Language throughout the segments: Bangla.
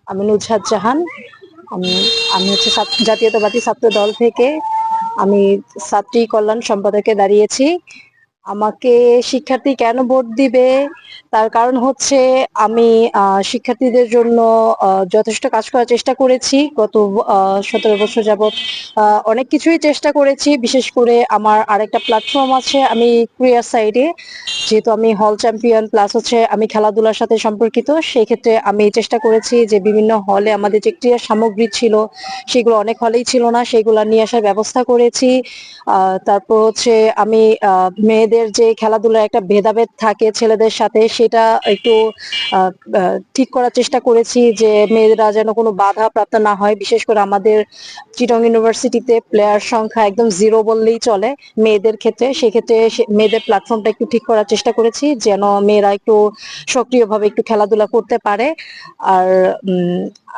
আমি নুজহাত জাহান। আমি আমি হচ্ছে জাতীয়তাবাদী ছাত্র দল থেকে আমি ছাত্রী কল্যাণ সম্পাদকে দাঁড়িয়েছি। আমাকে শিক্ষার্থী কেন ভোট দিবে তার কারণ হচ্ছে আমি শিক্ষার্থীদের জন্য যথেষ্ট কাজ করার চেষ্টা করেছি গত 17 বছর যাবৎ। অনেক কিছুই চেষ্টা করেছি, বিশেষ করে আমার আরেকটা প্ল্যাটফর্ম আছে, আমি ক্রিয়ার সাইডে, যেহেতু আমি হল চ্যাম্পিয়ন প্লাস হচ্ছে আমি খেলাধুলার সাথে সম্পর্কিত, সেই ক্ষেত্রে আমি চেষ্টা করেছি যে বিভিন্ন হলে আমাদের যে ক্রীড়া সামগ্রী ছিল সেগুলো অনেক হলেই ছিল না, সেগুলো নিয়ে আসার ব্যবস্থা করেছি। তারপর হচ্ছে আমি মেয়েদের যে খেলাধুলার একটা ভেদাভেদ থাকে ছেলেদের সাথে, সেটা একটু ঠিক করার চেষ্টা করেছি যে মেয়েরা যেন কোনো বাধা প্রাপ্ত না হয়। বিশেষ করে আমাদের চিটং ইউনিভার্সিটিতে প্লেয়ার সংখ্যা একদম জিরো বললেই চলে মেয়েদের ক্ষেত্রে, সেক্ষেত্রে মেয়েদের প্ল্যাটফর্মটা একটু ঠিক করার চেষ্টা করেছি যেন মেয়েরা একটু সক্রিয়ভাবে একটু খেলাধুলা করতে পারে। আর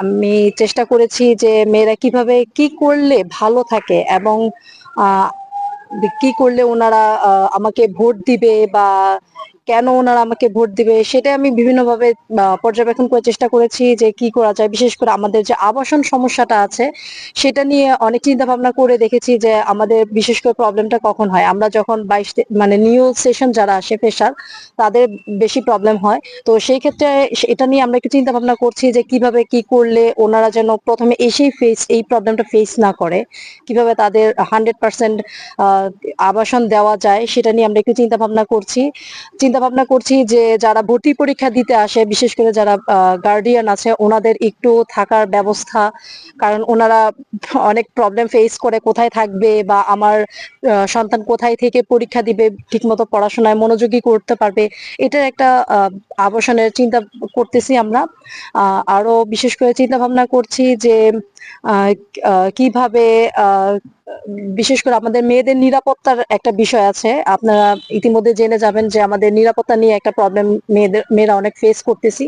আমি চেষ্টা করেছি যে মেয়েরা কিভাবে কি করলে ভালো থাকে এবং কি করলে ওনারা আমাকে ভোট দিবে বা কেন ওনারা আমাকে ভোট দিবে সেটা আমি বিভিন্নভাবে পর্যবেক্ষণ করার চেষ্টা করেছি যে কি করা যায়। বিশেষ করে আমাদের যে আবাসন সমস্যাটা আছে সেটা নিয়ে অনেক চিন্তা ভাবনা করে দেখেছি যে আমাদের বিশেষ করে প্রবলেমটা কখন হয়, আমরা যখন মানে নিউ সেশন যারা আসে ফ্রেশার তাদের বেশি প্রবলেম হয়। তো সেই ক্ষেত্রে এটা নিয়ে আমরা একটু চিন্তা ভাবনা করছি যে কিভাবে কি করলে ওনারা যেন প্রথমে এসেই এই প্রবলেমটা ফেস না করে, কিভাবে তাদের 100% আবাসন দেওয়া যায় সেটা নিয়ে আমরা একটু চিন্তা ভাবনা করছি যে যারা ভর্তি পরীক্ষা দিতে আসে, বিশেষ করে যারা গার্ডিয়ান আছে ওনাদের একটু থাকার ব্যবস্থা, কারণ ওনারা অনেক প্রবলেম ফেস করে কোথায় থাকবে বা আমার সন্তান কোথায় থেকে পরীক্ষা দিবে, ঠিকমতো পড়াশোনায় মনোযোগী করতে পারবে, এটার একটা আবাসনের চিন্তা করতেছি আমরা। আরো বিশেষ করে চিন্তা ভাবনা করছি যে কিভাবে বিশেষ করে আমাদের মেয়েদের নিরাপত্তার একটা বিষয় আছে। আপনারা ইতিমধ্যে জেনে যাবেন যে আমাদের নিরাপত্তা নিয়ে একটা প্রবলেম মেয়েরা অনেক ফেস করতেছি।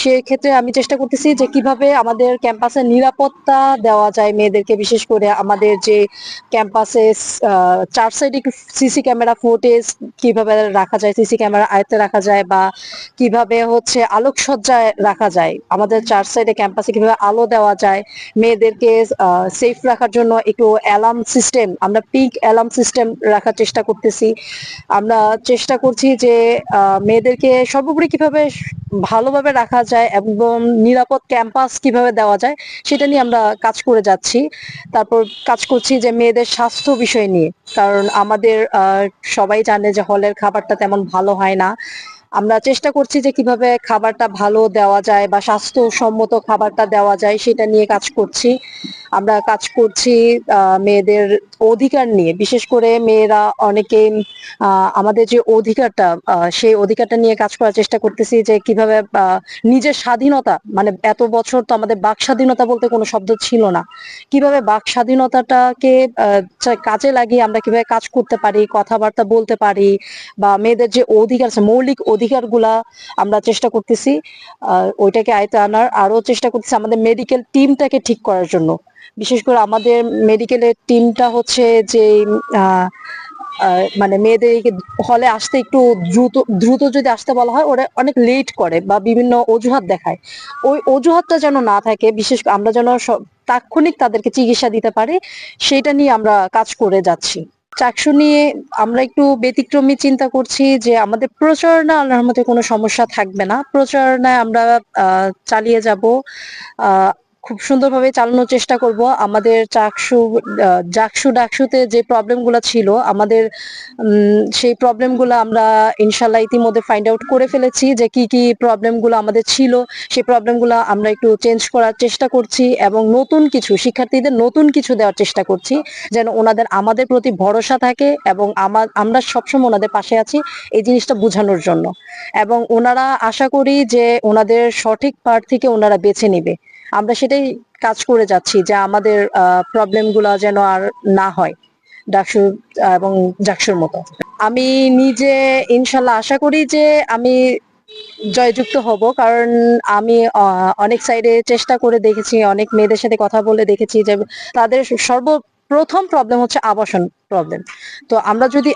সেই ক্ষেত্রে আমি চেষ্টা করতেছি যে কিভাবে আমাদের ক্যাম্পাসে নিরাপত্তা দেওয়া যায় মেয়েদেরকে, বিশেষ করে আমাদের যে ক্যাম্পাসে 4 সাইডে সিসি ক্যামেরা ফুটেজ কিভাবে রাখা যায়, সিসি ক্যামেরা আয়ত্তে রাখা যায়, বা কিভাবে হচ্ছে আলোকসজ্জায় রাখা যায়, আমাদের 4 সাইডে ক্যাম্পাসে কিভাবে আলো দেওয়া যায়, মেয়েদেরকে সেফ রাখার জন্য একটু অ্যালার্ম সিস্টেম, আমরা পিক অ্যালার্ম সিস্টেম রাখার চেষ্টা করতেছি। আমরা চেষ্টা করছি যে মেয়েদেরকে সর্বোপরি কিভাবে ভালোভাবে রাখা যায় এবং নিরাপদ ক্যাম্পাস কিভাবে দেওয়া যায় সেটা নিয়ে আমরা কাজ করে যাচ্ছি। তারপর কাজ করছি যে মেয়েদের স্বাস্থ্য বিষয় নিয়ে, কারণ আমাদের সবাই জানে যে হলের খাবারটা তেমন ভালো হয় না। আমরা চেষ্টা করছি যে কিভাবে খাবারটা ভালো দেওয়া যায় বা স্বাস্থ্যসম্মত খাবারটা দেওয়া যায় সেটা নিয়ে কাজ করছি। আমরা কাজ করছি মেয়েদের অধিকার নিয়ে, বিশেষ করে মেয়েরা অনেকে আমাদের যে অধিকারটা সেই অধিকারটা নিয়ে কাজ করার চেষ্টা করতেছি যে কিভাবে নিজের স্বাধীনতা, মানে এত বছর তো আমাদের বাক স্বাধীনতা বলতে কোনো শব্দ ছিল না, কিভাবে বাক স্বাধীনতাটাকে কাজে লাগিয়ে আমরা কিভাবে কাজ করতে পারি, কথাবার্তা বলতে পারি, বা মেয়েদের যে অধিকার আছে মৌলিক অধিকারগুলা আমরা চেষ্টা করতেছি ওইটাকে আয়ত্তে আনার। আরো চেষ্টা করতেছি আমাদের মেডিকেল টিমটাকে ঠিক করার জন্য। বিশেষ করে আমাদের মেডিকেলের টিমটা হচ্ছে যে মানে মেয়েদেরকে হলে আসতে একটু দ্রুত দ্রুত যদি আসতে বলা হয় ওরা অনেক লেট করে বা বিভিন্ন অজুহাত দেখায়, ওই অজুহাতটা যেন না থাকে, বিশেষ করে আমরা যেন তাৎক্ষণিক তাদেরকে চিকিৎসা দিতে পারি, সেটা নিয়ে আমরা কাজ করে যাচ্ছি। চাকসু নিয়ে আমরা একটু ব্যতিক্রমী চিন্তা করছি যে আমাদের প্রচারণা আল্লাহর মধ্যে কোনো সমস্যা থাকবে না, প্রচারণায় আমরা চালিয়ে যাব, খুব সুন্দরভাবে চালানোর চেষ্টা করব। আমাদের জাকসু ডাকসুতে যে প্রবলেমগুলো ছিল আমাদের সেই প্রবলেমগুলো আমরা ইনশাল্লাহ ইতিমধ্যে ফাইন্ড আউট করে ফেলেছি যে কি কি প্রবলেমগুলো আমাদের ছিল, সেই প্রবলেমগুলো আমরা একটু চেঞ্জ করার চেষ্টা করছি এবং নতুন কিছু শিক্ষার্থীদের নতুন কিছু দেওয়ার চেষ্টা করছি যেন ওনাদের আমাদের প্রতি ভরসা থাকে এবং আমরা সবসময় ওনাদের পাশে আছি এই জিনিসটা বোঝানোর জন্য। এবং ওনারা আশা করি যে ওনাদের সঠিক প্রার্থীকে ওনারা বেছে নেবে, আমরা সেটাই কাজ করে যাচ্ছি যে আমাদের প্রবলেমগুলো যেন আর না হয় ডাকসু এবং জাকসুর মতো। আমি নিজে ইনশাল্লাহ আশা করি যে আমি জয়যুক্ত হব, কারণ আমি অনেক সাইডে চেষ্টা করে দেখেছি, অনেক মেয়েদের সাথে কথা বলে দেখেছি যে তাদের প্রথম প্রবলেম হচ্ছে আবাসন প্রবলেম। তো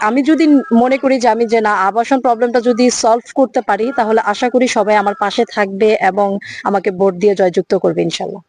আমি যদি মনে করি যে না আবাসন প্রবলেমটা যদি সলভ করতে পারি, তাহলে আশা করি সবাই আমার পাশে থাকবে এবং আমাকে ভোট দিয়ে জয়যুক্ত করবে ইনশাল্লাহ।